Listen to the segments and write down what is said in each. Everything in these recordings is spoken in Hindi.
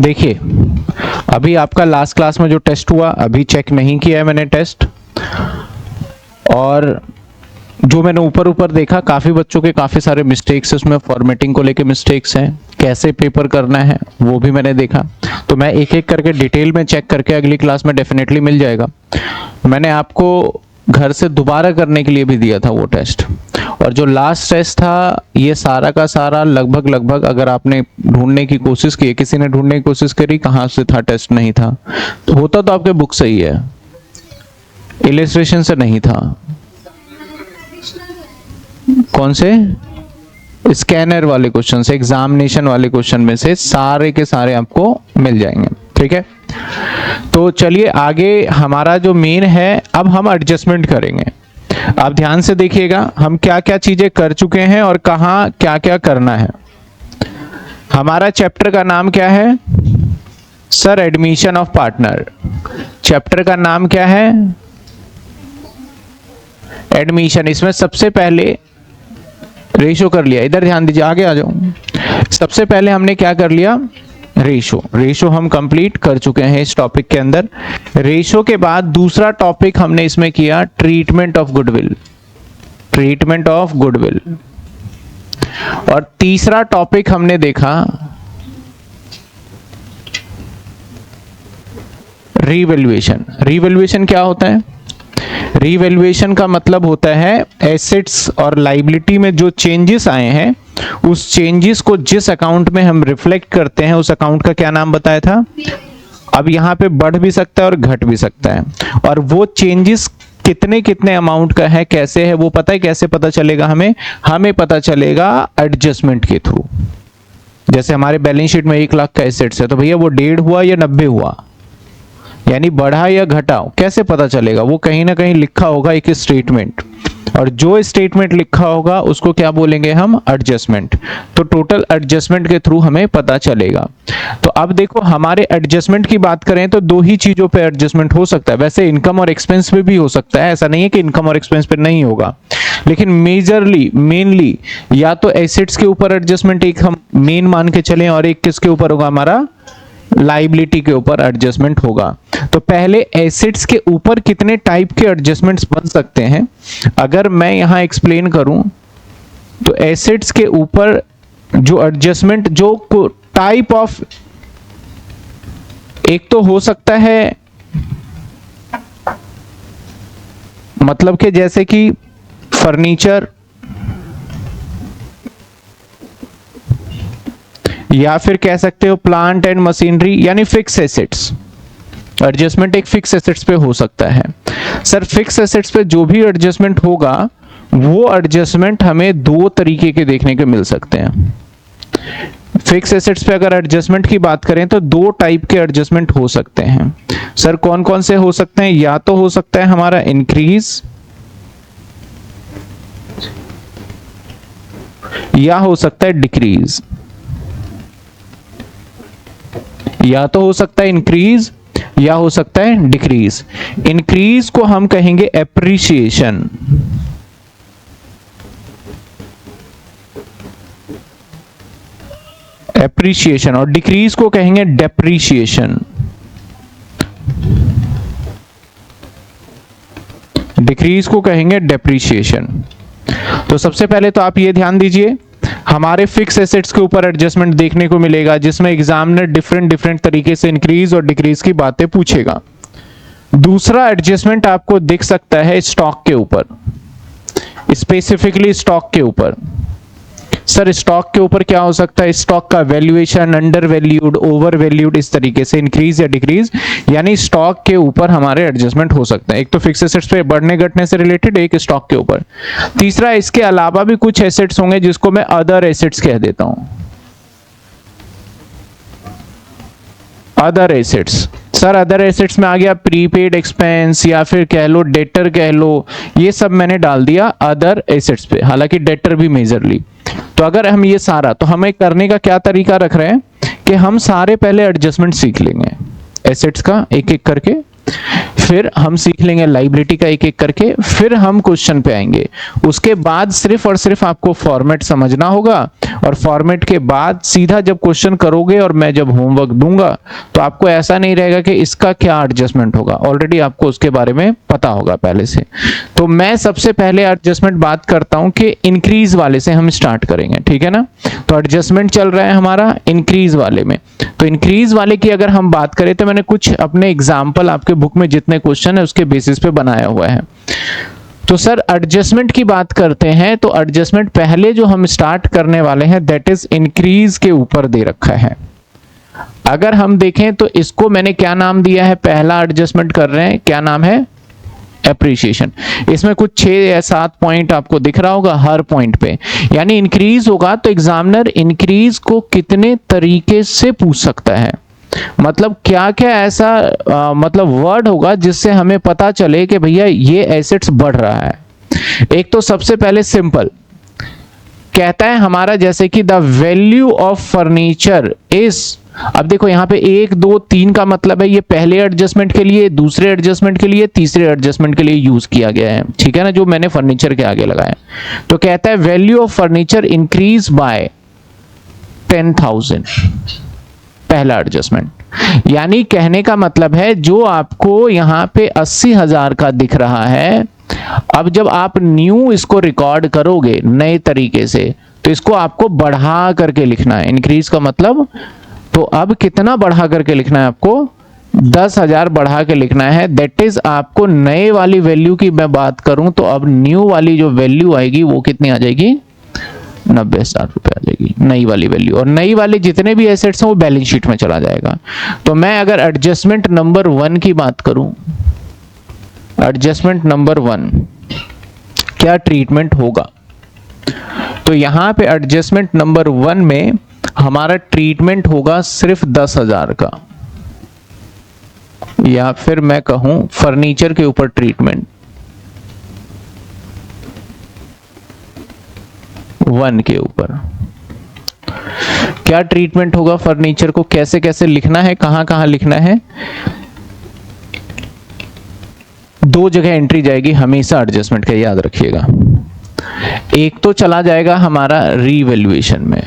देखिए अभी आपका लास्ट क्लास में जो टेस्ट हुआ, अभी चेक नहीं किया है मैंने टेस्ट, और जो मैंने ऊपर ऊपर देखा काफ़ी बच्चों के काफ़ी सारे मिस्टेक्स उसमें, फॉर्मेटिंग को लेके मिस्टेक्स हैं, कैसे पेपर करना है वो भी मैंने देखा। तो मैं एक एक करके डिटेल में चेक करके अगली क्लास में डेफिनेटली मिल जाएगा। मैंने आपको घर से दोबारा करने के लिए भी दिया था वो टेस्ट, और जो लास्ट टेस्ट था ये सारा का सारा लगभग अगर आपने ढूंढने की कोशिश की, किसी ने ढूंढने की कोशिश करी कहाँ से था टेस्ट, नहीं था, तो होता तो आपके बुक से ही है, इलिस्ट्रेशन से नहीं था। कौन से? स्कैनर वाले क्वेश्चन से, एग्जामिनेशन वाले क्वेश्चन में से सारे के सारे आपको मिल जाएंगे। ठीक है, तो चलिए आगे हमारा जो मेन है, अब हम एडजस्टमेंट करेंगे। आप ध्यान से देखिएगा हम क्या क्या चीजें कर चुके हैं और कहाँ क्या क्या करना है। हमारा चैप्टर का नाम क्या है sir? Admission of partner. Chapter का नाम क्या है? एडमिशन। इसमें सबसे पहले रेशो कर लिया, इधर ध्यान दीजिए, आगे आ जाओ। सबसे पहले हमने क्या कर लिया? रेशो हम कंप्लीट कर चुके हैं इस टॉपिक के अंदर। रेशो के बाद दूसरा टॉपिक हमने इसमें किया treatment of goodwill, treatment of goodwill. और तीसरा टॉपिक हमने देखा रीवैल्यूएशन। रीवैल्यूएशन क्या होता है? रीवैल्यूएशन का मतलब होता है एसेट्स और लायबिलिटी में जो चेंजेस आए हैं, उस चेंजेस को जिस अकाउंट में हम रिफ्लेक्ट करते हैं उस अकाउंट का क्या नाम बताया था? अब यहाँ पे बढ़ भी सकता है और घट भी सकता है, और वो चेंजेस कितने कितने अमाउंट का है, कैसे है, वो पता है? कैसे पता चलेगा हमें पता चलेगा एडजस्टमेंट के थ्रू। जैसे हमारे बैलेंस शीट में 1 लाख का एसेट्स है, तो भैया वो 1.5 हुआ या 90 हुआ, यानी बढ़ा या घटा, कैसे पता चलेगा? वो कहीं ना कहीं लिखा होगा एक स्टेटमेंट, और जो स्टेटमेंट लिखा होगा उसको क्या बोलेंगे हम? एडजस्टमेंट। तो टोटल एडजस्टमेंट के थ्रू हमें पता चलेगा। तो अब देखो हमारे एडजस्टमेंट की बात करें तो 2 ही चीजों पे एडजस्टमेंट हो सकता है। वैसे इनकम और एक्सपेंस पे भी हो सकता है, ऐसा नहीं है कि इनकम और एक्सपेंस पे नहीं होगा, लेकिन मेजरली मेनली या तो एसेट्स के ऊपर एडजस्टमेंट एक हम मेन मान के चलें, और एक किसके ऊपर होगा? हमारा लायबिलिटी के ऊपर एडजस्टमेंट होगा। तो पहले एसेट्स के ऊपर कितने टाइप के एडजस्टमेंट्स बन सकते हैं अगर मैं यहां एक्सप्लेन करूं, तो एसेट्स के ऊपर जो एडजस्टमेंट, जो टाइप ऑफ, एक तो हो सकता है मतलब कि जैसे कि फर्नीचर, या फिर कह सकते हो प्लांट एंड मशीनरी, यानी फिक्स एसेट्स। एडजस्टमेंट एक फिक्स एसेट्स पे हो सकता है। सर फिक्स एसेट्स पे जो भी एडजस्टमेंट होगा वो एडजस्टमेंट हमें 2 तरीके के देखने को मिल सकते हैं। फिक्स एसेट्स पे अगर एडजस्टमेंट की बात करें तो 2 टाइप के एडजस्टमेंट हो सकते हैं। सर कौन कौन से हो सकते हैं? या तो हो सकता है हमारा इंक्रीज, या हो सकता है डिक्रीज। या तो हो सकता है इंक्रीज या हो सकता है डिक्रीज। इंक्रीज को हम कहेंगे एप्रिसिएशन, एप्रिसिएशन, और डिक्रीज को कहेंगे डेप्रिसिएशन। डिक्रीज को कहेंगे डेप्रिसिएशन। तो सबसे पहले तो आप ये ध्यान दीजिए, हमारे फिक्स एसेट्स के ऊपर एडजस्टमेंट देखने को मिलेगा जिसमें एग्जामिनर डिफरेंट तरीके से इंक्रीज और डिक्रीज की बातें पूछेगा। दूसरा एडजस्टमेंट आपको दिख सकता है स्टॉक के ऊपर, स्पेसिफिकली स्टॉक के ऊपर। सर स्टॉक के ऊपर क्या हो सकता है? स्टॉक का valuation, under valued, over valued, इस तरीके से इंक्रीज या डिक्रीज, यानी स्टॉक के ऊपर हमारे एडजस्टमेंट हो सकते हैं। एक तो फिक्स एसेट्स पे बढ़ने घटने से रिलेटेड, एक स्टॉक के ऊपर। तीसरा इसके अलावा भी कुछ एसेट्स होंगे जिसको मैं अदर एसेट्स कह देता हूं। Other assets, sir other assets में आ गया प्रीपेड एक्सपेंस, या फिर कह लो डेटर कह लो, ये सब मैंने डाल दिया अदर एसेट्स पे, हालांकि डेटर भी मेजरली। तो अगर हम ये सारा, तो हमें करने का क्या तरीका रख रहे हैं कि हम सारे पहले एडजस्टमेंट सीख लेंगे एसेट्स का एक एक करके, फिर हम सीख लेंगे लायबिलिटी का एक एक करके, फिर हम क्वेश्चन पे आएंगे। उसके बाद सिर्फ और सिर्फ आपको फॉर्मेट समझना होगा, और फॉर्मेट के बाद सीधा जब क्वेश्चन करोगे और मैं जब होमवर्क दूंगा तो आपको ऐसा नहीं रहेगा कि इसका क्या एडजस्टमेंट होगा, ऑलरेडी आपको उसके बारे में पता होगा पहले से। तो मैं सबसे पहले एडजस्टमेंट बात करता हूं कि इंक्रीज वाले से हम स्टार्ट करेंगे, ठीक है ना। तो एडजस्टमेंट चल रहा है हमारा इंक्रीज वाले में। तो इंक्रीज वाले की अगर हम बात करें तो मैंने कुछ अपने एग्जाम्पल आपके बुक में जितने क्वेश्चन है उसके बेसिस पे बनाया हुआ है। तो सर एडजस्टमेंट की बात करते हैं, तो एडजस्टमेंट पहले जो हम स्टार्ट करने वाले हैं दैट इज इंक्रीज के ऊपर दे रखा है। अगर हम देखें तो इसको मैंने क्या नाम दिया है, पहला एडजस्टमेंट कर रहे हैं, क्या नाम है, एप्रिसिएशन। इसमें कुछ 6 या 7 पॉइंट आपको दिख रहा होगा हर पॉइंट पे, यानी इंक्रीज होगा तो एग्जामिनर इंक्रीज को कितने तरीके से पूछ सकता है, मतलब क्या क्या ऐसा मतलब वर्ड होगा जिससे हमें पता चले कि भैया ये एसेट्स बढ़ रहा है। एक तो सबसे पहले सिंपल कहता है हमारा, जैसे कि the value of furniture is, अब देखो यहाँ पे 1 2 3 का मतलब है ये पहले एडजस्टमेंट के लिए, दूसरे एडजस्टमेंट के लिए, तीसरे एडजस्टमेंट के लिए यूज किया गया है, ठीक है ना, जो मैंने फर्नीचर के आगे लगाया। तो कहता है value of furniture increase by 10,000, पहला एडजस्टमेंट। यानी कहने का मतलब है जो आपको यहाँ पे 80,000 का दिख रहा है, अब जब आप न्यू इसको रिकॉर्ड करोगे नए तरीके से तो इसको आपको बढ़ा करके लिखना है, इंक्रीज का मतलब। तो अब कितना बढ़ा करके लिखना है आपको, 10,000 बढ़ा के लिखना है। दैट इज आपको नए वाली वैल्यू की मैं बात करूं तो अब न्यू वाली जो वैल्यू आएगी वो कितनी आ जाएगी, 90,000 रुपए आ जाएगी नई वाली वैल्यू। और नई वाले जितने भी एसेट्स हैं वो बैलेंस शीट में चला जाएगा। तो मैं अगर एडजस्टमेंट नंबर 1 की बात करूं, एडजस्टमेंट नंबर 1 क्या ट्रीटमेंट होगा, तो यहां पे एडजस्टमेंट नंबर 1 में हमारा ट्रीटमेंट होगा सिर्फ 10,000 का, या फिर मैं कहूं फर्नीचर के ऊपर ट्रीटमेंट 1 के ऊपर। क्या ट्रीटमेंट होगा फर्नीचर को, कैसे कैसे लिखना है, कहां कहां लिखना है, 2 जगह एंट्री जाएगी हमेशा एडजस्टमेंट का, याद रखिएगा। एक तो चला जाएगा हमारा रीवैल्यूएशन में,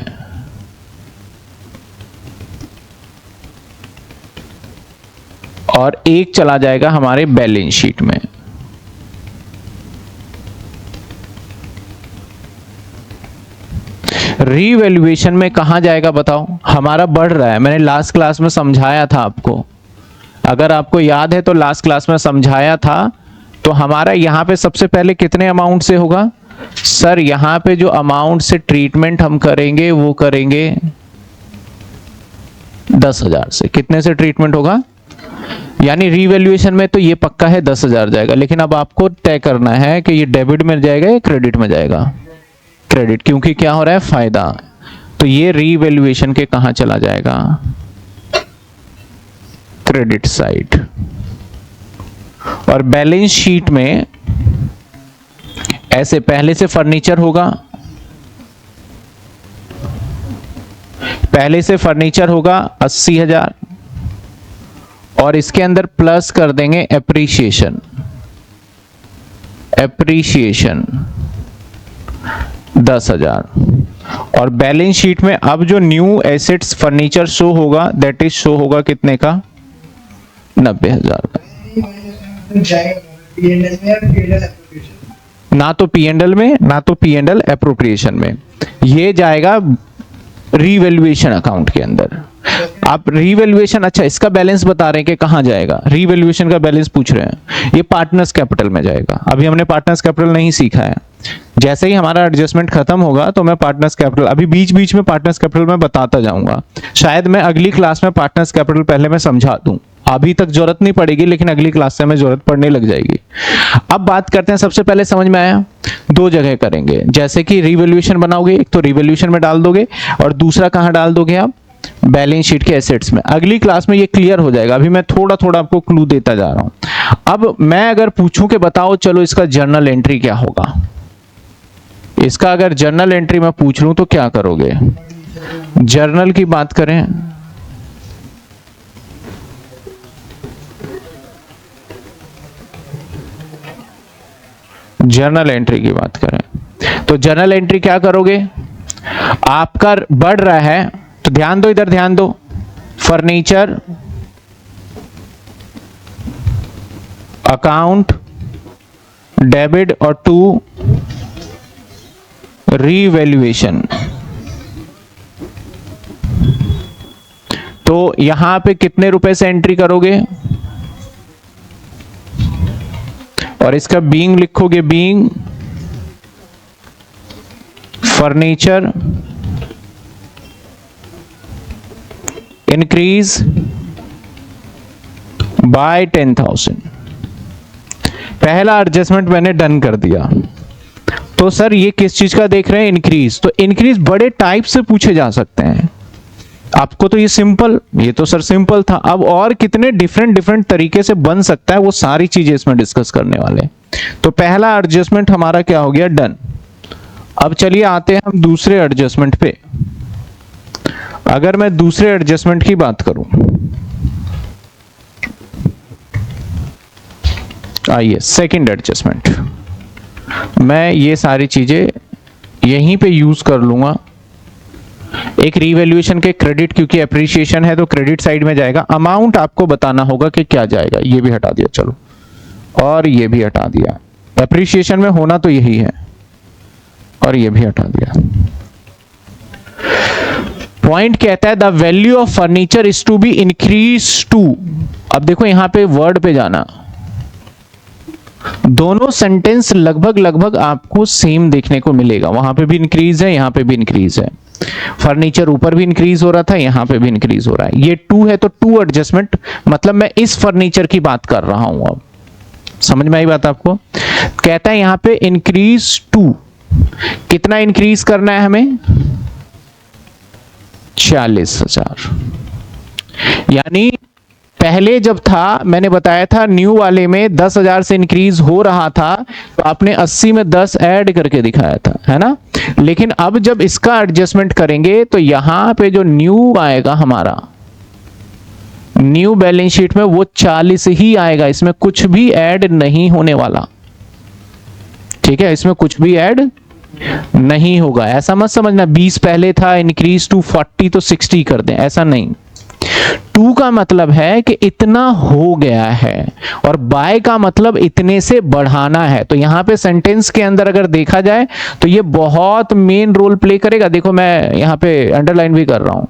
और एक चला जाएगा हमारे बैलेंस शीट में। रीवैल्यूएशन में कहां जाएगा बताओ, हमारा बढ़ रहा है, मैंने लास्ट क्लास में समझाया था आपको, अगर आपको याद है तो लास्ट क्लास में समझाया था। तो हमारा यहां पे सबसे पहले कितने अमाउंट से होगा, सर यहां पे जो अमाउंट से ट्रीटमेंट हम करेंगे वो करेंगे 10,000 से। कितने से ट्रीटमेंट होगा, यानी रीवैल्यूएशन में तो ये पक्का है 10,000 जाएगा, लेकिन अब आपको तय करना है कि ये डेबिट में जाएगा या क्रेडिट में जाएगा, क्रेडिट, क्योंकि क्या हो रहा है, फायदा। तो ये रीवैल्यूएशन के कहां चला जाएगा, क्रेडिट साइड। और बैलेंस शीट में ऐसे पहले से फर्नीचर होगा, पहले से फर्नीचर होगा 80,000, और इसके अंदर प्लस कर देंगे एप्रिसिएशन, एप्रिसिएशन 10,000। और बैलेंस शीट में अब जो न्यू एसेट्स फर्नीचर शो होगा दैट इज शो होगा कितने का, 90,000 का। ना तो P&L में ना तो P&L एप्रोप्रिएशन में, ये जाएगा रीवैल्यूएशन अकाउंट के अंदर। आप रीवैल्यूएशन, अच्छा इसका बैलेंस बता रहे हैं कि कहां जाएगा, रीवैल्यूएशन का बैलेंस पूछ रहे हैं, ये पार्टनर्स कैपिटल में जाएगा। अभी हमने पार्टनर्स कैपिटल नहीं सीखा है, जैसे ही हमारा एडजस्टमेंट खत्म होगा तो मैं पार्टनर्स कैपिटल, अभी बीच बीच में पार्टनर्स कैपिटल में बताता जाऊंगा, शायद मैं अगली क्लास में पार्टनर्स कैपिटल पहले मैं समझा दूं, अभी तक जरूरत नहीं पड़ेगी लेकिन अगली क्लास से हमें जरूरत पड़ने लग जाएगी। अब बात करते हैं, सबसे पहले समझ में आया, 2 जगह करेंगे, जैसे कि रीवैल्यूएशन बनाओगे एक तो रीवैल्यूएशन में डाल दोगे और दूसरा कहां डाल दोगे आप, बैलेंस शीट के एसेट्स में। अगली क्लास में ये क्लियर हो जाएगा, अभी मैं थोड़ा थोड़ा आपको क्लू देता जा रहा हूं। अब मैं अगर पूछूं कि बताओ चलो इसका जर्नल एंट्री क्या होगा, इसका अगर जर्नल एंट्री मैं पूछ लूं तो क्या करोगे, जर्नल की बात करें जर्नल एंट्री की बात करें तो जर्नल एंट्री क्या करोगे, आपका बढ़ रहा है तो ध्यान दो, इधर ध्यान दो, फर्नीचर अकाउंट डेबिट और टू रीवैल्यूएशन। तो यहां पे कितने रुपए से एंट्री करोगे और इसका बीइंग लिखोगे, बीइंग फर्नीचर इंक्रीज बाय 10,000। पहला एडजस्टमेंट मैंने डन कर दिया। तो सर ये किस चीज का देख रहे हैं, इंक्रीज। तो इंक्रीज बड़े टाइप से पूछे जा सकते हैं। आपको तो ये सिंपल, ये तो सर सिंपल था। अब और कितने डिफरेंट तरीके से बन सकता है वो सारी चीजें इसमें डिस्कस करने वाले। तो पहला एडजस्टमेंट हमारा क्या हो गया, डन। अब चलिए आते हैं हम दूसरे एडजस्टमेंट पे। अगर मैं दूसरे एडजस्टमेंट की बात करूं, आइए सेकंड एडजस्टमेंट, मैं ये सारी चीजें यहीं पे यूज कर लूंगा। एक रीवैल्यूएशन के क्रेडिट, क्योंकि एप्रिसिएशन है तो क्रेडिट साइड में जाएगा। अमाउंट आपको बताना होगा कि क्या जाएगा, ये भी हटा दिया चलो, और ये भी हटा दिया। एप्रिसिएशन में होना तो यही है, और ये भी हटा दिया। पॉइंट कहता है the value of furniture is to be increase to. अब देखो यहां पे वर्ड पे जाना, दोनों सेंटेंस लगभग आपको सेम देखने को मिलेगा। वहां पे भी इंक्रीज है, यहां पे भी इंक्रीज है। फर्नीचर ऊपर भी इंक्रीज हो रहा था, यहां पे भी इंक्रीज हो रहा है। ये टू है तो टू एडजस्टमेंट, मतलब मैं इस फर्नीचर की बात कर रहा हूं। अब समझ में आई बात आपको। कहता है यहां पे इंक्रीज टू, कितना इंक्रीज करना है हमें, 40,000। यानी पहले जब था मैंने बताया था न्यू वाले में 10,000 से इंक्रीज हो रहा था, तो आपने 80 में 10 ऐड करके दिखाया था, है ना। लेकिन अब जब इसका एडजस्टमेंट करेंगे तो यहां पे जो न्यू आएगा हमारा, न्यू बैलेंस शीट में, वो 40 ही आएगा। इसमें कुछ भी ऐड नहीं होने वाला, ठीक है, इसमें कुछ भी ऐड नहीं होगा। ऐसा मत समझना 20 पहले था, इंक्रीज टू 40 तो 60 कर दें, ऐसा नहीं। टू का मतलब है कि इतना हो गया है, और बाय का मतलब इतने से बढ़ाना है। तो यहां पे सेंटेंस के अंदर अगर देखा जाए तो ये बहुत मेन रोल प्ले करेगा। देखो मैं यहां पे अंडरलाइन भी कर रहा हूं।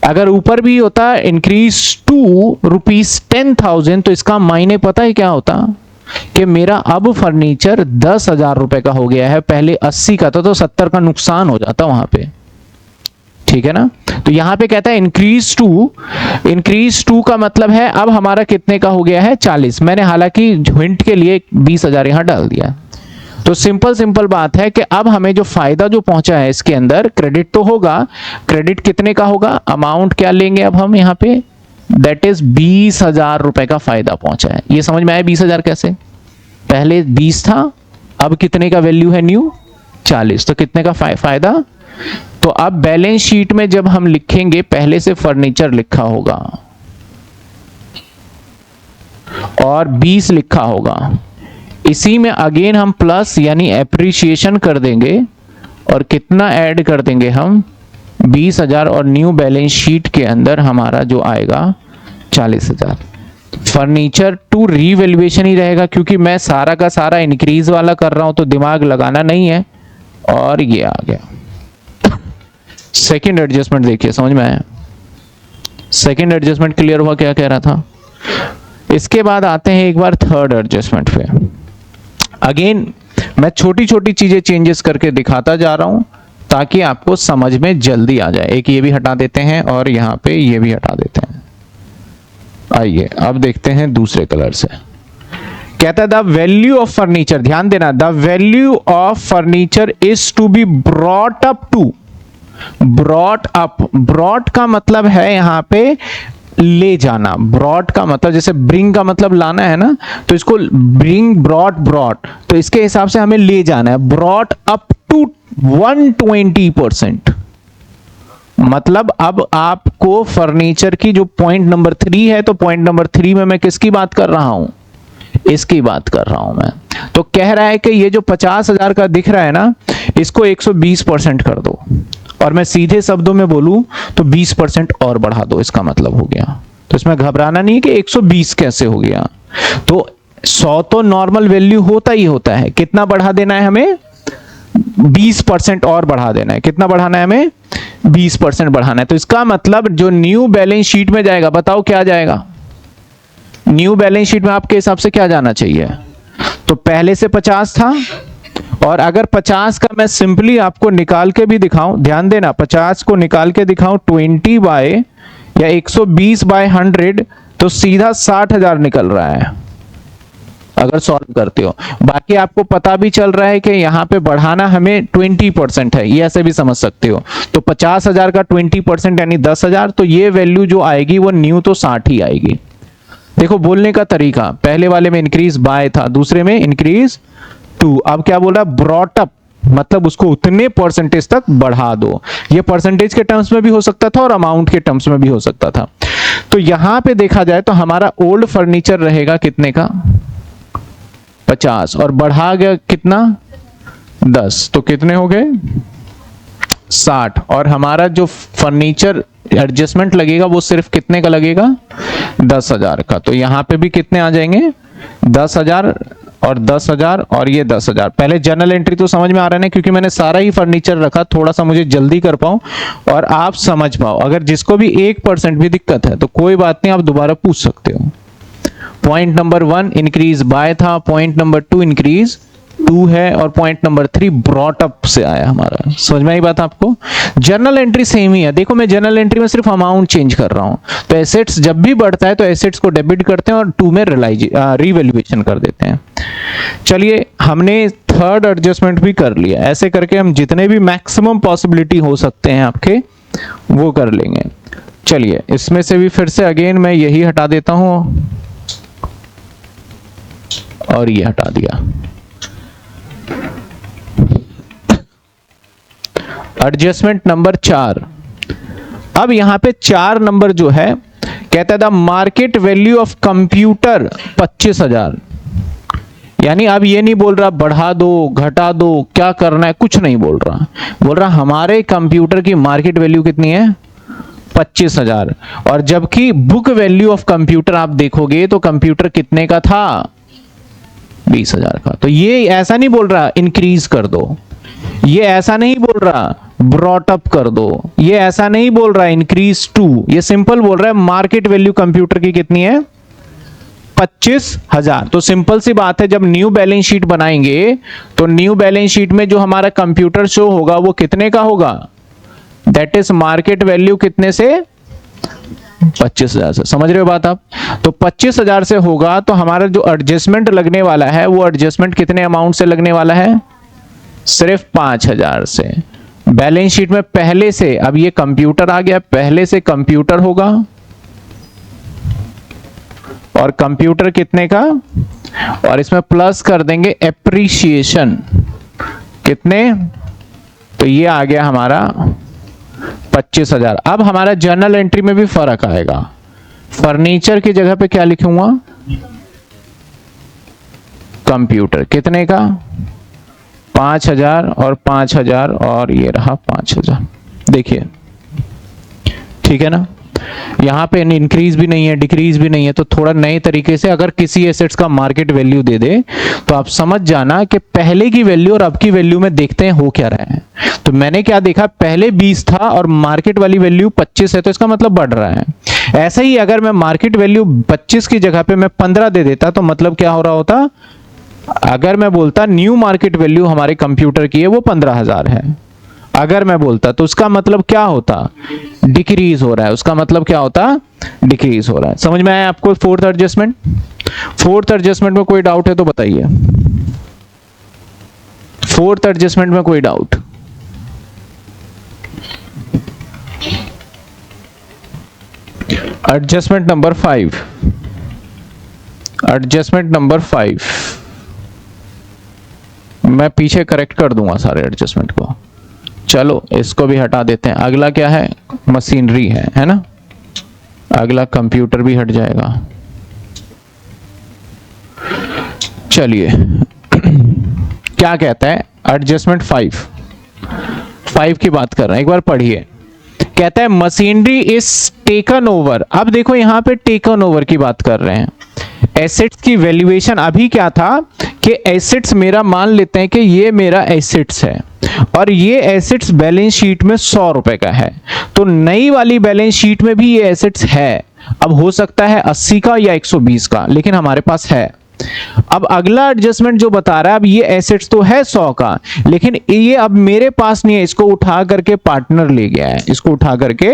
अगर ऊपर भी होता इंक्रीज टू ₹10,000, तो इसका मायने पता है क्या होता, कि मेरा अब फर्नीचर 10,000 रुपए का हो गया है, पहले 80 का था, तो 70 का नुकसान हो जाता वहां पे, ठीक है ना। तो यहां पे कहता है इंक्रीज टू का मतलब है अब हमारा कितने का हो गया है, 40। मैंने हालांकि हिंट के लिए 20,000 यहां डाल दिया। तो सिंपल बात है कि अब हमें जो फायदा जो पहुंचा है इसके अंदर, क्रेडिट तो होगा। क्रेडिट कितने का होगा, अमाउंट क्या लेंगे अब हम यहां पे, दैट इज 20,000 रुपए का फायदा पहुंचा है। ये समझ में आया 20,000 कैसे, पहले 20 था, अब कितने का वैल्यू है न्यू, 40, तो कितने का फायदा। तो अब बैलेंस शीट में जब हम लिखेंगे, पहले से फर्नीचर लिखा होगा और 20 लिखा होगा, इसी में अगेन हम प्लस यानी एप्रिसिएशन कर देंगे, और कितना ऐड कर देंगे हम, 20,000, और न्यू बैलेंस शीट के अंदर हमारा जो आएगा 40,000। फर्नीचर टू रीवैल्यूएशन ही रहेगा, क्योंकि मैं सारा का सारा इंक्रीज वाला कर रहा हूं, तो दिमाग लगाना नहीं है। और ये आ गया सेकंड एडजस्टमेंट। देखिए समझ में आया, सेकंड एडजस्टमेंट क्लियर हुआ क्या कह रहा था। इसके बाद आते हैं एक बार थर्ड एडजस्टमेंट पे। अगेन मैं छोटी छोटी चीजें चेंजेस करके दिखाता जा रहा हूं ताकि आपको समझ में जल्दी आ जाए। एक ये भी हटा देते हैं और यहां पे ये भी हटा देते हैं। आइए अब देखते हैं दूसरे कलर से। कहता है द वैल्यू ऑफ फर्नीचर, ध्यान देना, the value of furniture is to be brought up to, brought up, brought का मतलब है यहां पे ले जाना। ब्रॉट का मतलब जैसे ब्रिंग का मतलब लाना है ना, तो इसको ब्रिंग, ब्रॉट, तो इसके हिसाब से हमें ले जाना है। ब्रॉट अप टू 120%, मतलब अब आपको फर्नीचर की जो पॉइंट नंबर 3 है, तो पॉइंट नंबर 3 में मैं किसकी बात कर रहा हूं, इसकी बात कर रहा हूं मैं। तो कह रहा है कि ये जो 50,000 का दिख रहा है ना, इसको 120% कर दो, और मैं सीधे शब्दों में बोलूं तो 20% और बढ़ा दो, इसका मतलब हो गया। तो इसमें घबराना नहीं है कि 120 कैसे हो गया। तो 100 तो नॉर्मल वैल्यू होता ही होता है। कितना बढ़ा देना है हमें? 20% और बढ़ा देना है। कितना बढ़ाना है हमें? 20% बढ़ाना है। तो इसका मतलब जो न्यू बैलेंस शीट में जाएगा, बताओ क्या जाएगा? न्यू बैलेंस शीट में आपके हिसाब से क्या जाना चाहिए? तो पहले से 50 था, और अगर 50 का मैं सिंपली आपको निकाल के भी दिखाऊं, ध्यान देना, 50 को निकाल के दिखाऊं 20 बाय या 120 बाय 100, तो सीधा 60,000 निकल रहा है अगर सॉल्व करते हो। बाकी आपको पता भी चल रहा है कि यहां पे बढ़ाना हमें 20% है, ये ऐसे भी समझ सकते हो। तो 50,000 का 20% यानी 10,000, तो ये वैल्यू जो आएगी वो न्यू तो 60 ही आएगी। देखो बोलने का तरीका, पहले वाले में इंक्रीज बाय था, दूसरे में इंक्रीज टू। अब क्या बोल रहा? ब्रॉट अप, मतलब उसको उतने परसेंटेज तक बढ़ा दो। ये परसेंटेज के टर्म्स में भी हो सकता था और अमाउंट के टर्म्स में भी हो सकता था। तो यहां पे देखा जाए तो हमारा ओल्ड फर्नीचर रहेगा कितने का? 50, और बढ़ा गया कितना? 10, तो कितने हो गए? 60। और हमारा जो फर्नीचर एडजस्टमेंट लगेगा वो सिर्फ कितने का लगेगा? 10,000 का। तो यहां पे भी कितने आ जाएंगे? 10,000 और 10,000 और ये 10,000। पहले जर्नल एंट्री तो समझ में आ रहा है ना, क्योंकि मैंने सारा ही फर्नीचर रखा, थोड़ा सा मुझे जल्दी कर पाऊं और आप समझ पाओ। अगर जिसको भी 1% भी दिक्कत है तो कोई बात नहीं, आप दोबारा पूछ सकते हो। पॉइंट नंबर 1 इंक्रीज बाय था, पॉइंट नंबर 2 इंक्रीज टू है, और पॉइंट नंबर 3 ब्रॉट अप से आया हमारा। समझ में आई बात आपको? जर्नल एंट्री सेम ही है। देखो मैं जर्नल एंट्री में सिर्फ अमाउंट चेंज कर रहा हूं। तो एसेट्स जब भी बढ़ता है तो एसेट्स को डेबिट करते हैं और 2 में रिवैल्यूएशन कर देते हैं। चलिए, हमने थर्ड एडजस्टमेंट भी कर लिया। ऐसे करके हम जितने भी मैक्सिमम पॉसिबिलिटी हो सकते हैं आपके, वो कर लेंगे। चलिए, इसमें से भी फिर से अगेन मैं यही हटा देता हूं और ये हटा दिया। Adjustment number 4। अब यहां पे 4 नंबर जो है, कहता था मार्केट वैल्यू ऑफ कंप्यूटर 25,000। यानी अब ये नहीं बोल रहा बढ़ा दो घटा दो क्या करना है, कुछ नहीं बोल रहा। बोल रहा हमारे कंप्यूटर की मार्केट वैल्यू कितनी है? 25,000। और जबकि बुक वैल्यू ऑफ कंप्यूटर आप देखोगे तो कंप्यूटर कितने का था? 20,000 का। तो ये ऐसा नहीं बोल रहा इंक्रीज कर दो, ये ऐसा नहीं बोल रहा ब्रॉट अप कर दो, ये ऐसा नहीं बोल रहा इंक्रीज टू। ये सिंपल बोल रहा है मार्केट वैल्यू कंप्यूटर की कितनी है? 25,000। तो सिंपल सी बात है, जब न्यू बैलेंस शीट बनाएंगे तो न्यू बैलेंस शीट में जो हमारा कंप्यूटर शो होगा वो कितने का होगा? दैट इज मार्केट वैल्यू कितने से? 25,000 से। समझ रहे हो बात आप? तो 25,000 से होगा तो हमारा जो एडजस्टमेंट लगने वाला है वो एडजस्टमेंट कितने अमाउंट से लगने वाला है? सिर्फ 5,000 से। बैलेंस शीट में पहले से, अब ये कंप्यूटर आ गया, पहले से कंप्यूटर होगा, और कंप्यूटर कितने का? और इसमें प्लस कर देंगे एप्रिसिएशन कितने? तो ये आ गया हमारा 25,000। अब हमारा जर्नल एंट्री में भी फर्क आएगा। फर्नीचर की जगह पे क्या लिखूंगा? कंप्यूटर कितने का? 5,000 और 5,000 और ये रहा 5,000। देखिए ठीक है ना? यहां पे इंक्रीज भी नहीं है डिक्रीज भी नहीं है। तो थोड़ा नए तरीके से अगर किसी एसेट्स का मार्केट वैल्यू दे दे तो आप समझ जाना कि पहले की वैल्यू और अब की वैल्यू में देखते हैं हो क्या रहा है। तो मैंने क्या देखा, पहले 20 था और मार्केट वाली वैल्यू 25 है, तो इसका मतलब बढ़ रहा है। ऐसा ही अगर मैं मार्केट वैल्यू 25 की जगह पे मैं 15 दे देता तो मतलब क्या हो रहा होता? अगर मैं बोलता न्यू मार्केट वैल्यू हमारे कंप्यूटर की है वो 15,000 है, अगर मैं बोलता तो उसका मतलब क्या होता? डिक्रीज हो रहा है। उसका मतलब क्या होता? डिक्रीज हो रहा है। समझ में आया आपको फोर्थ एडजस्टमेंट? फोर्थ एडजस्टमेंट में कोई डाउट है तो बताइए। फोर्थ एडजस्टमेंट में कोई doubt? Adjustment number 5। Adjustment number 5 मैं पीछे करेक्ट कर दूंगा सारे एडजस्टमेंट को। चलो इसको भी हटा देते हैं। अगला क्या है? मशीनरी है ना? अगला कंप्यूटर भी हट जाएगा। चलिए क्या कहता है एडजस्टमेंट 5 की बात कर रहे हैं, एक बार पढ़िए। कहता है मशीनरी इज टेकन ओवर। अब देखो यहां पे टेकन ओवर की बात कर रहे हैं। एसेट्स की वैल्यूएशन अभी क्या था कि एसेट्स मेरा मान लेते हैं कि ये मेरा एसेट्स है और ये एसेट्स बैलेंस शीट में 100 रुपए का है, तो नई वाली बैलेंस शीट में भी ये एसेट्स है। अब हो सकता है 80 का या 120 का, लेकिन हमारे पास है। अब अगला एडजस्टमेंट जो बता रहा है, अब ये एसेट्स तो है 100 का, लेकिन ये अब मेरे पास नहीं है, इसको उठा करके पार्टनर ले गया है, इसको उठा करके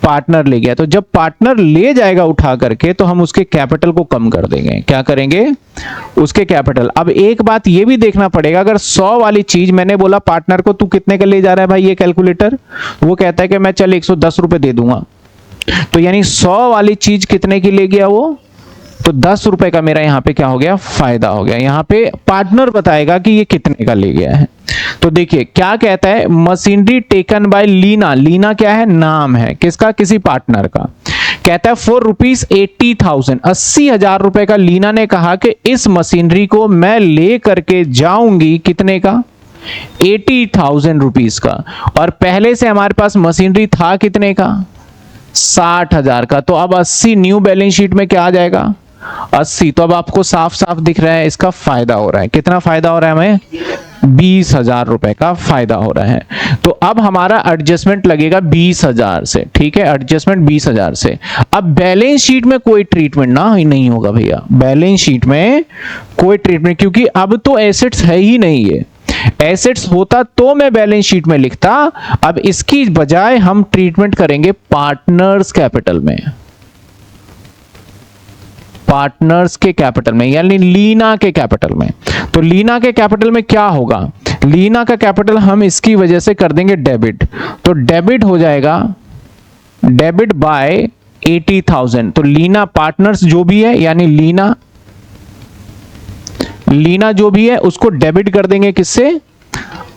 पार्टनर ले गया। तो जब पार्टनर ले जाएगा उठा करके, तो हम उसके कैपिटल को कम कर देंगे। क्या करेंगे? उसके कैपिटल। अब एक बात ये भी देखना पड़ेगा, अगर 100 वाली चीज मैंने बोला पार्टनर को तू कितने का ले जा रहा है भाई ये कैलकुलेटर, वो कहता है कि मैं चल 110 रुपए दे दूंगा, तो यानी 100 वाली चीज कितने की ले गया वो, तो 10 रुपए का मेरा यहां पे क्या हो गया, फायदा हो गया। यहां पे पार्टनर बताएगा कि ये कितने का ले गया है। तो देखिए क्या कहता है, machinery taken by Leena. Leena क्या है? नाम है किसका? किसी पार्टनर का। कहता है फॉर रुपीज 80,000, 80,000 रुपए का लीना ने कहा कि इस मशीनरी को मैं ले करके जाऊंगी कितने का, 80,000 रुपीज का। और पहले से हमारे पास मशीनरी था कितने का, 60,000 का। तो अब 80 न्यू बैलेंस शीट में क्या आ जाएगा, 80। तो अब आपको साफ साफ दिख रहा है इसका फायदा हो रहा है। कितना फायदा हो रहा है हमें? 20,000 रुपए का फायदा हो रहा है। तो अब हमारा एडजस्टमेंट लगेगा 20,000 से, ठीक है, एडजस्टमेंट 20,000 से। अब बैलेंस शीट में कोई ट्रीटमेंट ना नहीं होगा भैया, बैलेंस शीट में कोई ट्रीटमेंट, क्योंकि अब तो एसेट्स है ही नहीं है। एसेट्स होता तो मैं बैलेंस शीट में लिखता, अब इसकी बजाय हम ट्रीटमेंट करेंगे पार्टनर्स कैपिटल में, पार्टनर्स के कैपिटल में, यानी लीना के कैपिटल में। तो लीना के कैपिटल में क्या होगा, लीना का कैपिटल हम इसकी वजह से कर देंगे डेबिट। तो डेबिट हो जाएगा, डेबिट बाय 80,000। तो लीना पार्टनर्स जो भी है, यानी लीना जो भी है उसको डेबिट कर देंगे किससे,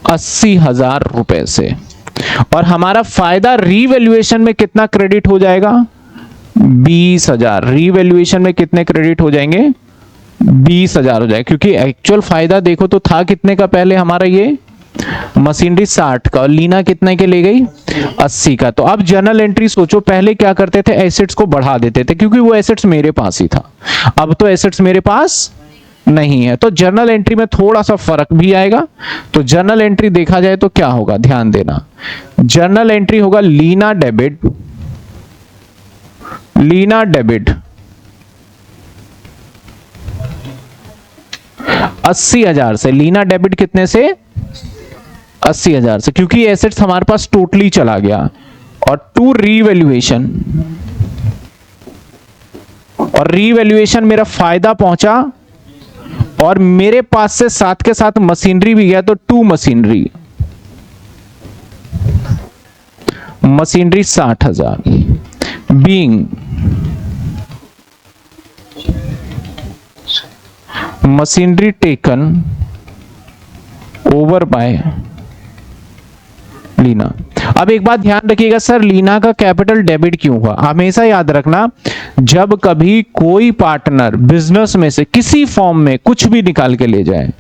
80,000 रुपए से। और हमारा फायदा रीवैल्यूएशन में कितना क्रेडिट हो जाएगा, 20,000। रीवैल्यूएशन में कितने क्रेडिट हो जाएंगे, 20,000 हो जाएगा, क्योंकि एक्चुअल फायदा देखो तो था कितने का पहले हमारा, ये मशीनरी 60 का और लीना कितने के ले गई, 80 का। तो अब जर्नल एंट्री सोचो, पहले क्या करते थे, एसेट्स को बढ़ा देते थे क्योंकि वो एसेट्स मेरे पास ही था, अब तो एसेट्स मेरे पास नहीं है। तो जर्नल एंट्री में थोड़ा सा फर्क भी आएगा। तो जर्नल एंट्री देखा जाए तो क्या होगा, ध्यान देना, जर्नल एंट्री होगा लीना डेबिट, लीना डेबिट 80,000 से, लीना डेबिट कितने से, 80,000 से, क्योंकि एसेट्स हमारे पास टोटली चला गया। और टू रीवैल्यूएशन, और रीवैल्यूएशन मेरा फायदा पहुंचा, और मेरे पास से साथ के साथ मशीनरी भी गया, तो two machinery, machinery 60,000 being machinery taken over by Leena. अब एक बात ध्यान रखिएगा सर, लीना का कैपिटल डेबिट क्यों हुआ, हमेशा याद रखना, जब कभी कोई पार्टनर बिजनेस में से किसी फॉर्म में कुछ भी निकाल के ले जाए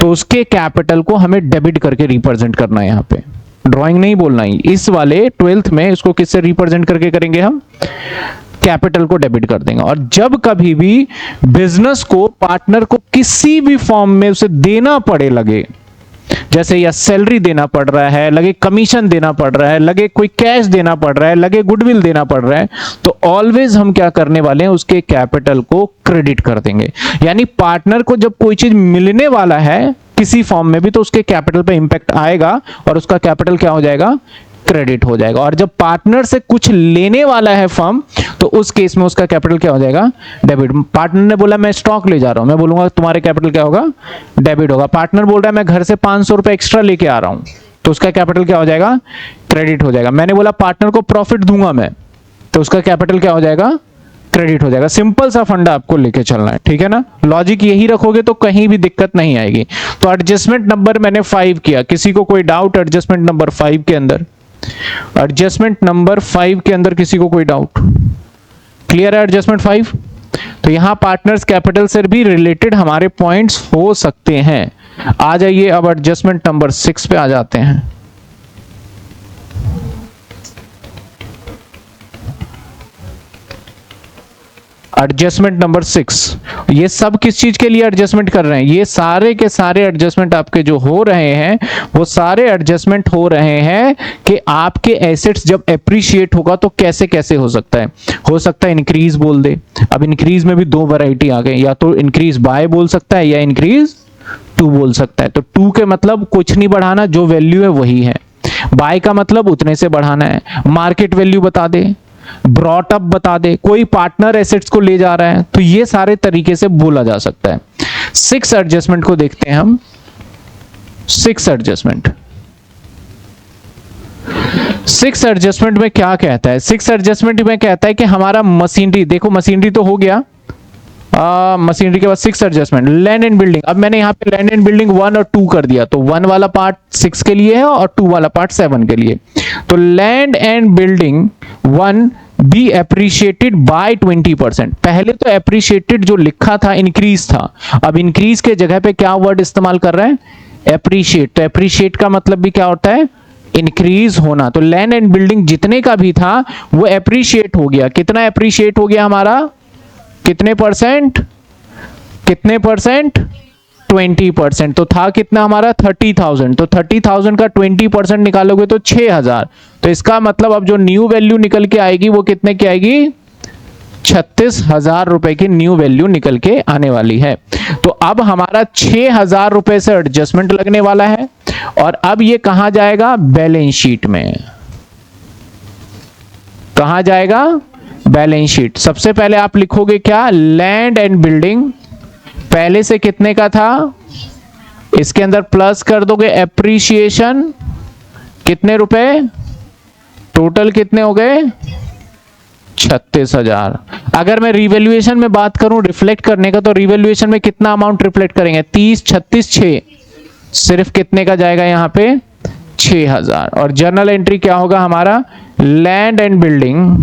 तो उसके कैपिटल को हमें डेबिट करके रिप्रेजेंट करना है। यहां पे ड्राइंग नहीं बोलना ही, इस वाले 12th में इसको किससे रिप्रेजेंट करके करेंगे, हम कैपिटल को डेबिट कर देंगे। और जब कभी भी बिजनेस को पार्टनर को किसी भी फॉर्म में उसे देना पड़े, लगे जैसे या सैलरी देना पड़ रहा है, लगे कमीशन देना पड़ रहा है, लगे कोई कैश देना पड़ रहा है, लगे गुडविल देना पड़ रहा है, तो ऑलवेज हम क्या करने वाले हैं, उसके कैपिटल को क्रेडिट कर देंगे। यानी पार्टनर को जब कोई चीज मिलने वाला है किसी फॉर्म में भी, तो उसके कैपिटल पे इंपैक्ट आएगा और उसका कैपिटल क्या हो जाएगा, क्रेडिट हो जाएगा। और जब पार्टनर से कुछ लेने वाला है फर्म, तो उस केस में उसका कैपिटल क्या हो जाएगा, डेबिट। पार्टनर ने बोला मैं स्टॉक ले जा रहा हूं, मैं बोलूंगा तुम्हारे कैपिटल क्या होगा, डेबिट होगा। पार्टनर बोल रहा है मैं घर से 500 रुपए एक्स्ट्रा लेके आ रहा हूं, तो उसका कैपिटल क्या हो जाएगा, क्रेडिट हो जाएगा। मैंने बोला पार्टनर को प्रॉफिट दूंगा मैं, तो उसका कैपिटल क्या हो जाएगा, क्रेडिट हो जाएगा। सिंपल सा फंडा आपको लेके चलना है, ठीक है ना, लॉजिक यही रखोगे तो कहीं भी दिक्कत नहीं आएगी। तो एडजस्टमेंट नंबर मैंने 5 किया, किसी को कोई डाउट एडजस्टमेंट नंबर 5 के अंदर, एडजस्टमेंट नंबर 5 के अंदर किसी को कोई डाउट, क्लियर है एडजस्टमेंट 5? तो यहां पार्टनर्स कैपिटल से भी रिलेटेड हमारे पॉइंट्स हो सकते हैं। आ जाइए अब एडजस्टमेंट नंबर 6 पे आ जाते हैं। एडजस्टमेंट नंबर 6, ये सब किस चीज के लिए एडजस्टमेंट कर रहे हैं? ये सारे के सारे एडजस्टमेंट आपके जो हो रहे हैं वो सारे एडजस्टमेंट हो रहे हैं कि आपके एसेट्स जब एप्रिशिएट होगा तो कैसे कैसे हो सकता है। हो सकता है इंक्रीज बोल दे। अब इंक्रीज में भी दो वैरायटी आ गई, या तो इंक्रीज बाय बोल सकता है या इंक्रीज टू बोल सकता है। तो टू के मतलब कुछ नहीं बढ़ाना, जो वैल्यू है वही है। बाय का मतलब उतने से बढ़ाना है। मार्केट वैल्यू बता दे, ब्रॉट अप बता दे, कोई पार्टनर एसेट्स को ले जा रहा है, तो ये सारे तरीके से बोला जा सकता है। 6 एडजस्टमेंट को देखते हैं हम। 6 एडजस्टमेंट, 6 एडजस्टमेंट में क्या कहता है? 6 एडजस्टमेंट में कहता है कि हमारा मशीनरी, देखो मशीनरी तो हो गया, मशीनरी के बाद 6 एडजस्टमेंट। लैंड एंड बिल्डिंग, अब मैंने यहाँ पे लैंड एंड बिल्डिंग 1 और 2 कर दिया, तो 1 वाला पार्ट 6 के लिए है और 2 वाला पार्ट 7 के लिए। तो land and building 1 be appreciated by 20%। पहले तो एप्रिशिएटेड जो लिखा था इंक्रीज था, अब इंक्रीज के जगह पे क्या वर्ड इस्तेमाल कर रहे हैं? एप्रिशिएट। तो एप्रिशिएट का मतलब भी क्या होता है? इंक्रीज होना। तो लैंड एंड बिल्डिंग जितने का भी था वो एप्रिशिएट हो गया। कितना एप्रिशिएट हो गया हमारा? कितने परसेंट? कितने परसेंट? 20%। तो था कितना हमारा? 30,000। तो 30,000 का 20% निकालोगे तो 6,000। तो इसका मतलब अब जो न्यू वैल्यू निकल के आएगी वो कितने की आएगी? 36,000 रुपए की न्यू वैल्यू निकल के आने वाली है। तो अब हमारा 6,000 रुपए से एडजस्टमेंट लगने वाला है और अब ये कहां जाएगा? बैलेंस शीट में। कहां जाएगा? Balance sheet. सबसे पहले आप लिखोगे क्या? लैंड एंड बिल्डिंग पहले से कितने का था, इसके अंदर प्लस कर दोगे एप्रिसिएशन, कितने रुपए? टोटल कितने हो गए? 36,000। अगर मैं रिवैल्यूएशन में बात करूं रिफ्लेक्ट करने का, तो रिवैल्यूएशन में कितना अमाउंट रिफ्लेक्ट करेंगे? 30, 36, 6। सिर्फ कितने का जाएगा यहां पे? 6,000। और जर्नल एंट्री क्या होगा हमारा? Land and building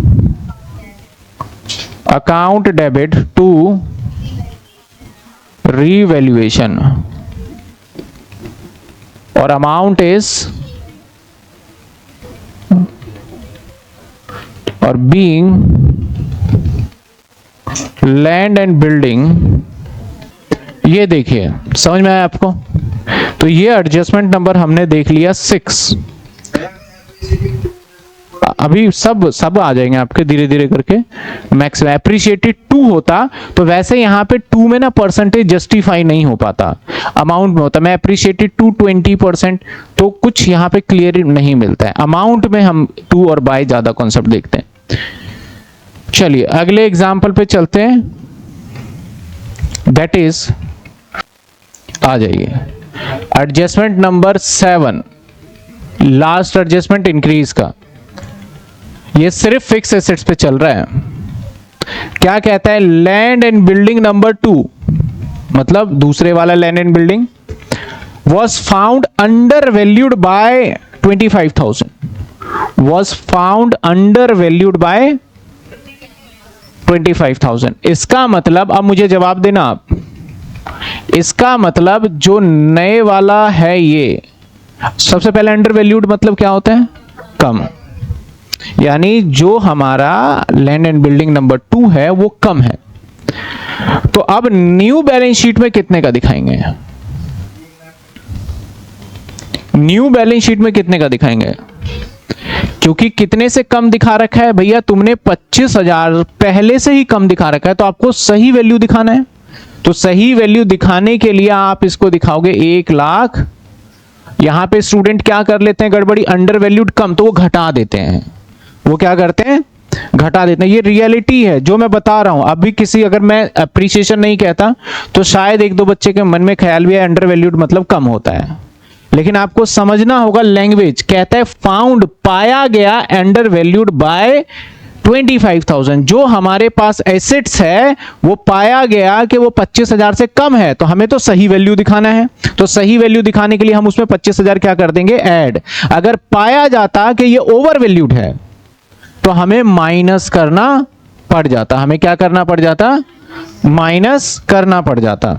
account debit to revaluation और अमाउंट इज और बीइंग लैंड एंड बिल्डिंग। ये देखिए समझ में आया आपको? तो ये एडजस्टमेंट नंबर हमने देख लिया 6। अभी सब आ जाएंगे आपके धीरे धीरे करके। मैक्सिमम एप्रिशिएटेड 2 होता तो वैसे यहाँ पे 2 में ना परसेंटेज जस्टिफाई नहीं हो पाता, अमाउंट में होता। मैं एप्रिशिएटेड 2 20%, तो कुछ यहाँ पे क्लियर नहीं मिलता है। अमाउंट में हम 2 और बाय ज्यादा कॉन्सेप्ट देखते हैं। चलिए अगले एग्जाम्पल पे चलते हैं, दैट इज आ जाइए adjustment number 7, last adjustment increase का। ये सिर्फ फिक्स एसेट्स पे चल रहा है। क्या कहता है? लैंड एंड बिल्डिंग नंबर 2, मतलब दूसरे वाला land and building was found undervalued by 25,000, was found undervalued by 25,000। इसका मतलब, अब मुझे जवाब देना आप, इसका मतलब जो नए वाला है ये, सबसे पहले अंडरवैल्यूड मतलब क्या होता है? कम। यानी जो हमारा लैंड एंड बिल्डिंग नंबर 2 है वो कम है। तो अब न्यू बैलेंस शीट में कितने का दिखाएंगे? न्यू बैलेंस शीट में कितने का दिखाएंगे? क्योंकि कितने से कम दिखा रखा है भैया? तुमने 25,000 पहले से ही कम दिखा रखा है, तो आपको सही वैल्यू दिखाना है। तो सही वैल्यू दिखाने के लिए आप इसको दिखाओगे 1 लाख। यहां पे स्टूडेंट क्या कर लेते हैं गड़बड़ी? अंडर वैल्यूड कम, तो वो घटा देते हैं। वो क्या करते हैं? घटा देते हैं। ये रियलिटी है जो मैं बता रहा हूं। अभी किसी, अगर मैं अप्रिसिएशन नहीं कहता तो शायद 1-2 बच्चे के मन में ख्याल भी है अंडर वैल्यूड मतलब कम होता है, लेकिन आपको समझना होगा लैंग्वेज। कहता है फाउंड, पाया गया, अंडर वैल्यूड बाय 25,000। जो हमारे पास एसेट्स है वो पाया गया कि वो 25,000 से कम है, तो हमें तो सही वैल्यू दिखाना है। तो सही वैल्यू दिखाने के लिए हम उसमें 25,000 क्या कर देंगे? ऐड। अगर पाया जाता कि ये ओवर वैल्यूड है तो हमें माइनस करना पड़ जाता। हमें क्या करना पड़ जाता? माइनस करना पड़ जाता।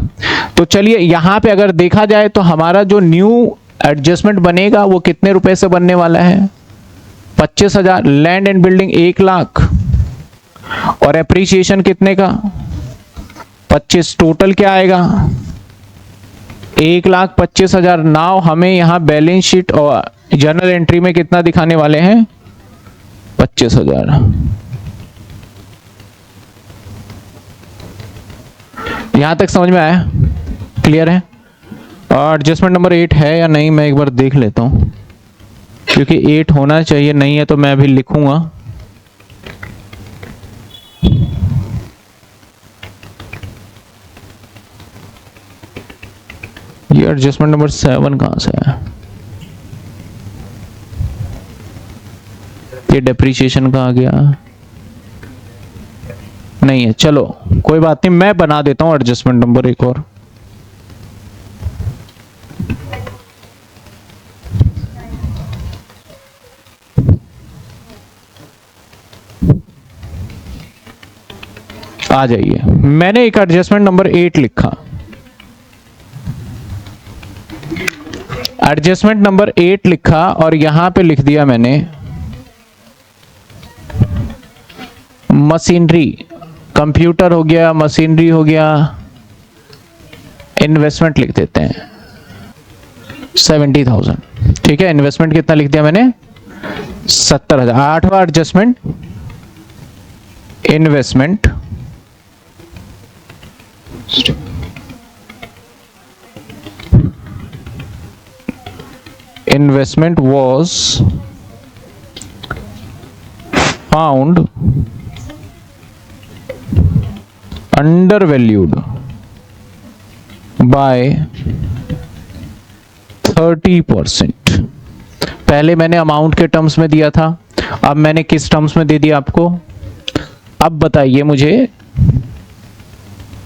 तो चलिए यहां पे अगर देखा जाए तो हमारा जो न्यू एडजस्टमेंट बनेगा वो कितने रुपए से बनने वाला है? 25,000। लैंड एंड बिल्डिंग 1 लाख और एप्रिसिएशन कितने का? 25। टोटल क्या आएगा? 1,25,000। नाउ हमें यहां बैलेंस शीट और जर्नल एंट्री में कितना दिखाने वाले हैं? 25,000। यहां तक समझ में आया? क्लियर है? और एडजस्टमेंट नंबर 8 है या नहीं मैं एक बार देख लेता हूं, क्योंकि 8 होना चाहिए, नहीं है तो मैं अभी लिखूंगा। ये एडजस्टमेंट नंबर 7 कहां से है? ये डेप्रीशिएशन का आ गया, नहीं है। चलो कोई बात नहीं, मैं बना देता हूं एडजस्टमेंट नंबर एक और। आ जाइए, मैंने एक एडजस्टमेंट नंबर 8 लिखा। एडजस्टमेंट नंबर 8 लिखा और यहां पे लिख दिया मैंने मशीनरी, कंप्यूटर हो गया, मशीनरी हो गया, इन्वेस्टमेंट लिख देते हैं 70,000। ठीक है, इन्वेस्टमेंट कितना लिख दिया मैंने? 70,000। 8वां adjustment, investment investment was found undervalued by 30%। पहले मैंने अमाउंट के टर्म्स में दिया था, अब मैंने किस टर्म्स में दे दिया आपको? अब बताइए मुझे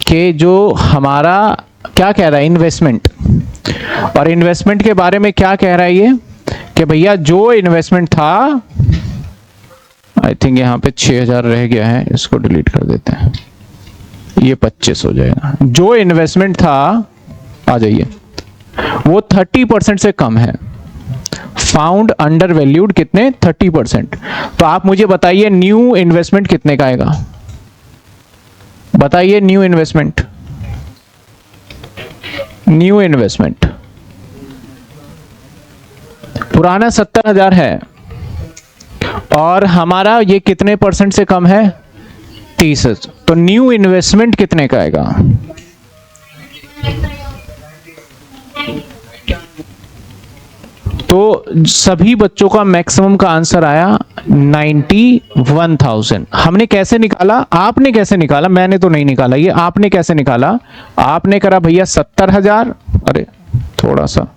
कि जो हमारा क्या कह रहा है इन्वेस्टमेंट, और इन्वेस्टमेंट के बारे में क्या कह रहा है ये कि भैया जो इन्वेस्टमेंट था, आई थिंक यहां पे 6,000 रह गया है, इसको डिलीट कर देते हैं, ये 25 हो जाएगा। जो इन्वेस्टमेंट था, आ जाइए, वो 30% से कम है। फाउंड अंडर वैल्यूड कितने? 30%। तो आप मुझे बताइए न्यू इन्वेस्टमेंट कितने का आएगा? बताइए न्यू इन्वेस्टमेंट। न्यू इन्वेस्टमेंट पुराना 70,000 है और हमारा ये कितने परसेंट से कम है? 30। तो न्यू इन्वेस्टमेंट कितने का आएगा? तो सभी बच्चों का मैक्सिमम का आंसर आया 91,000। हमने कैसे निकाला? आपने कैसे निकाला? मैंने तो नहीं निकाला, ये आपने कैसे निकाला? आपने करा भैया 70,000, अरे थोड़ा सा,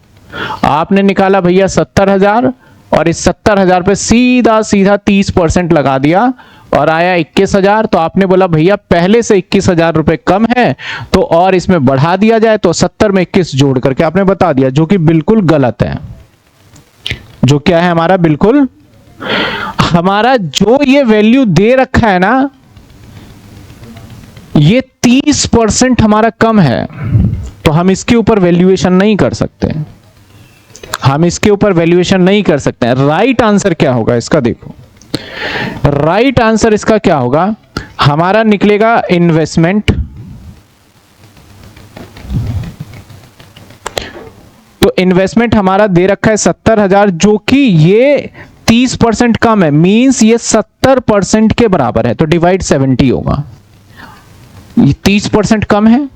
आपने निकाला भैया 70,000 और इस 70,000 पे सीधा सीधा 30% लगा दिया और आया 21,000। तो आपने बोला भैया पहले से 21,000 रुपए कम है तो और इसमें बढ़ा दिया जाए, तो 70 में 21 जोड़ करके आपने बता दिया, जो कि बिल्कुल गलत है। जो क्या है हमारा? बिल्कुल, हमारा जो ये वैल्यू दे रखा है ना, ये 30% हमारा कम है, तो हम इसके ऊपर वैल्यूएशन नहीं कर सकते, हम इसके ऊपर वैल्यूएशन नहीं कर सकते हैं। राइट आंसर क्या होगा इसका? देखो राइट आंसर इसका क्या होगा? हमारा निकलेगा इन्वेस्टमेंट, तो इन्वेस्टमेंट हमारा दे रखा है 70,000, जो कि ये 30% कम है, मींस ये 70% के बराबर है, तो डिवाइड 70 होगा। ये 30% कम है,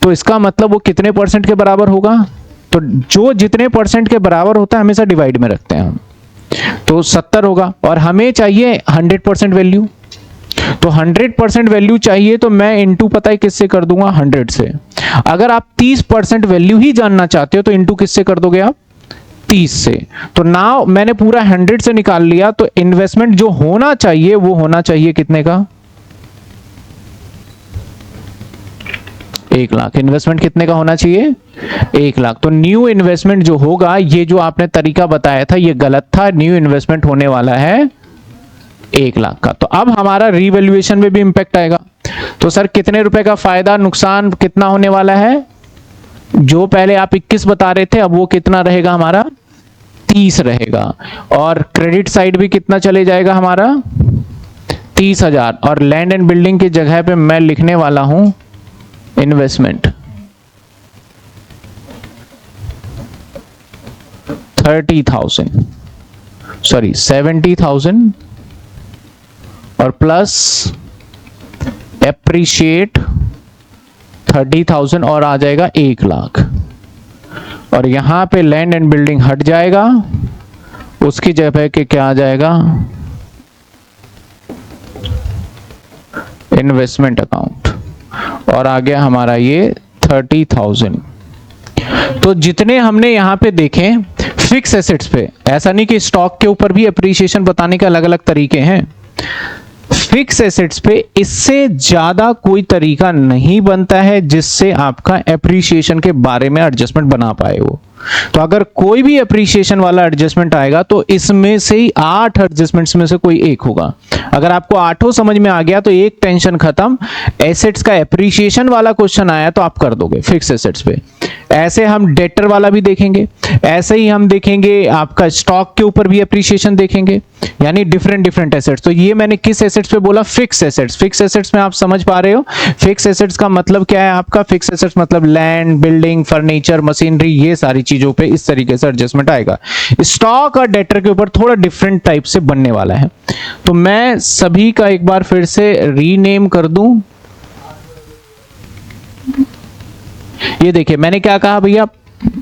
तो इसका मतलब वो कितने परसेंट के बराबर होगा? तो जो जितने परसेंट के बराबर होता है हमेशा डिवाइड में रखते हैं हम, तो 70 होगा। और हमें चाहिए 100% वैल्यू, तो 100% वैल्यू चाहिए, तो मैं इनटू पता है किससे कर दूंगा? 100 से। अगर आप 30% वैल्यू ही जानना चाहते हो तो इनटू किससे कर दोगे आप? 30 से। तो नाउ मैंने पूरा 100 से निकाल लिया, तो इन्वेस्टमेंट जो होना चाहिए वो होना चाहिए कितने का? 1 लाख। इन्वेस्टमेंट कितने का होना चाहिए? 1 लाख। तो न्यू इन्वेस्टमेंट जो होगा, ये जो आपने तरीका बताया था ये गलत था, न्यू इन्वेस्टमेंट होने वाला है 1 लाख का। तो अब हमारा रीवैल्यूएशन में भी इंपैक्ट आएगा। तो सर कितने रुपए का फायदा नुकसान कितना होने वाला है? जो पहले आप 21 बता रहे थे, अब वो कितना रहेगा हमारा? 30 रहेगा। और क्रेडिट साइड भी कितना चले जाएगा हमारा? 30,000। और लैंड एंड बिल्डिंग की जगह पे मैं लिखने वाला हूं इन्वेस्टमेंट 30,000, सॉरी 70,000 और प्लस एप्रिशिएट 30,000 और आ जाएगा 1 लाख। और यहां पे लैंड एंड बिल्डिंग हट जाएगा, उसकी जगह के क्या आ जाएगा? Investment account. और आ गया हमारा ये 30,000। तो जितने हमने यहां पे देखे फिक्स एसेट्स पे, ऐसा नहीं कि स्टॉक के ऊपर भी एप्रिसिएशन बताने के अलग अलग तरीके हैं, फिक्स एसेट्स पे इससे ज्यादा कोई तरीका नहीं बनता है जिससे आपका एप्रिसिएशन के बारे में एडजस्टमेंट बना पाए वो। तो अगर कोई भी एप्रिसिएशन वाला एडजस्टमेंट आएगा तो इसमें से ही 8 एडजस्टमेंट्स में से कोई एक होगा। अगर आपको 8 समझ में आ गया तो एक टेंशन खत्म। एसेट्स का एप्रिसिएशन वाला क्वेश्चन आया तो आप कर दोगे फिक्स एसेट्स पे। ऐसे हम डेटर वाला भी देखेंगे, ऐसे ही हम देखेंगे आपका स्टॉक के ऊपर भी एप्रिसिएशन देखेंगे, यानी डिफरेंट एसेट्स। तो ये मैंने किस एसेट्स पे बोला? Fix assets. फिक्स एसेट्स में आप समझ पा रहे हो फिक्स एसेट्स का मतलब क्या है आपका? फिक्स एसेट्स मतलब लैंड, बिल्डिंग, फर्नीचर, मशीनरी, ये सारी चीजों पे इस तरीके से एडजस्टमेंट आएगा। स्टॉक और डेटर के ऊपर थोड़ा डिफरेंट टाइप से बनने वाला है। तो मैं सभी का एक बार फिर से रीनेम कर दूं। ये देखिए मैंने क्या कहा भैया,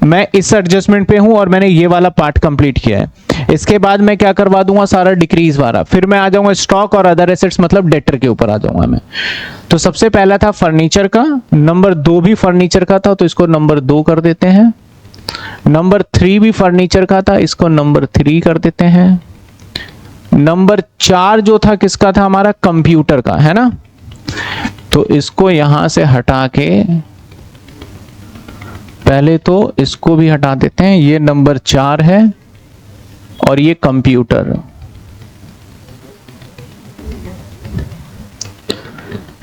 मैं इस एडजस्टमेंट पे हूं और मैंने ये वाला पार्ट कंप्लीट किया है। इसके बाद मैं क्या करवा दूंगा? सारा डिक्रीज वाला। फिर मैं आ जाऊंगा स्टॉक और अदर एसेट्स मतलब डेटर के ऊपर आ जाऊंगा मैं। तो सबसे पहला था फर्नीचर का, नंबर 2 भी फर्नीचर का था तो इसको नंबर 2 कर देते हैं। नंबर 3 भी फर्नीचर का था, इसको नंबर 3 कर देते हैं। नंबर 4 जो था किसका था? हमारा कंप्यूटर का, है ना? तो इसको यहां से हटा के पहले तो इसको भी हटा देते हैं। ये नंबर 4 है और ये कंप्यूटर।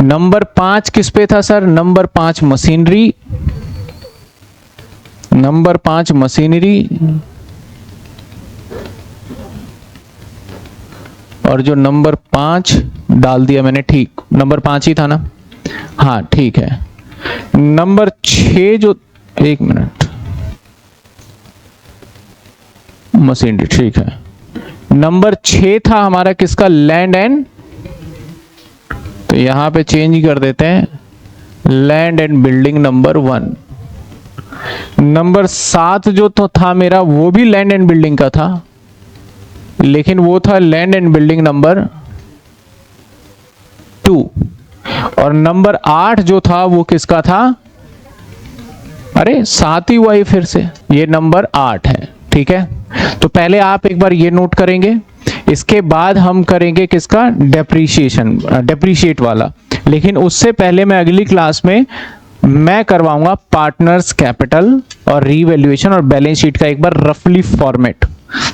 नंबर 5 किस पे था sir? Number 5 machinery. Number 5 machinery. और जो नंबर 5 डाल दिया मैंने, ठीक नंबर 5 ही था ना? हाँ ठीक है। नंबर 6 जो, एक मिनट, मशीनरी, ठीक है। नंबर 6 था हमारा किसका? लैंड एंड, तो यहां पे चेंज कर देते हैं, land and building number 1। Number 7 जो तो था मेरा वो भी लैंड एंड बिल्डिंग का था, लेकिन वो था लैंड एंड बिल्डिंग नंबर 2। और नंबर 8 जो था वो किसका था? अरे 7 ही हुआ ही फिर से, ये नंबर 8 है। ठीक है, तो पहले आप एक बार ये नोट करेंगे, इसके बाद हम करेंगे किसका? डेप्रीशिएशन, डेप्रीशिएट वाला। लेकिन उससे पहले मैं अगली क्लास में मैं करवाऊंगा पार्टनर्स कैपिटल और रीवैल्यूएशन और बैलेंस शीट का एक बार रफली फॉर्मेट,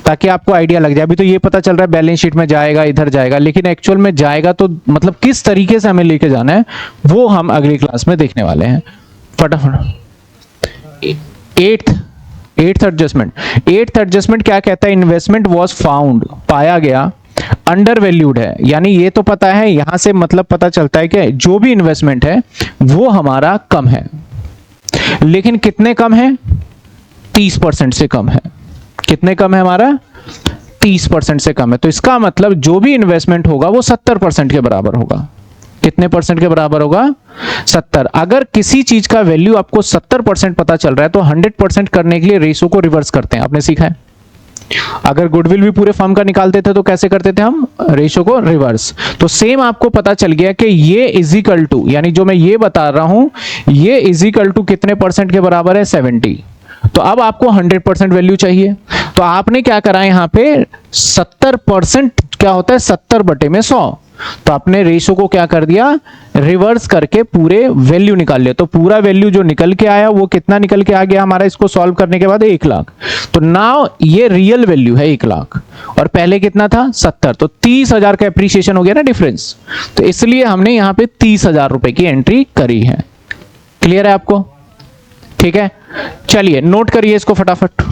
ताकि आपको आइडिया लग जाए। अभी तो ये पता चल रहा है बैलेंस शीट में जाएगा, इधर जाएगा, लेकिन एक्चुअल में जाएगा तो मतलब किस तरीके से हमें लेके जाना है वो हम अगली क्लास में देखने वाले हैं। फटाफट एट्थ एडजस्टमेंट क्या कहता है? इन्वेस्टमेंट वाज फाउंड, पाया गया, अंडर वैल्यूड है। यानी ये तो पता है, यहां से मतलब पता चलता है कि जो भी इन्वेस्टमेंट है वो हमारा कम है। लेकिन कितने कम है? 30% से कम है। कितने कम है हमारा? 30% से कम है। तो इसका मतलब जो भी इन्वेस्टमेंट होगा वो 70% के बराबर होगा। कितने परसेंट के बराबर होगा? 70। अगर किसी चीज का वैल्यू आपको 70% पता चल रहा है तो 100% करने के लिए रेशो को रिवर्स करते हैं, आपने सीखा है। अगर गुडविल भी पूरे फर्म का निकालते थे तो कैसे करते थे हम? रेशो को रिवर्स। तो सेम आपको पता चल गया कि ये इजिकल टू, यानी जो मैं ये बता रहा हूं ये इजिकल टू कितने परसेंट के बराबर है? 70। तो अब आपको 100% वैल्यू चाहिए, तो आपने क्या करा यहां पे 70% क्या होता है 70/100। तो आपने रेशो को क्या कर दिया, रिवर्स करके पूरे वैल्यू निकाल लिया। तो पूरा वैल्यू जो निकल के आया वो कितना निकल के आ गया हमारा, इसको सॉल्व करने के बाद 1 लाख। तो नाउ ये रियल वैल्यू है 1 लाख और पहले कितना था 70। तो 30,000 का एप्रिसिएशन हो गया ना डिफरेंस। तो इसलिए हमने यहां पे 30,000 रुपए की एंट्री करी है। क्लियर है आपको? ठीक है, चलिए नोट करिए इसको फटाफट।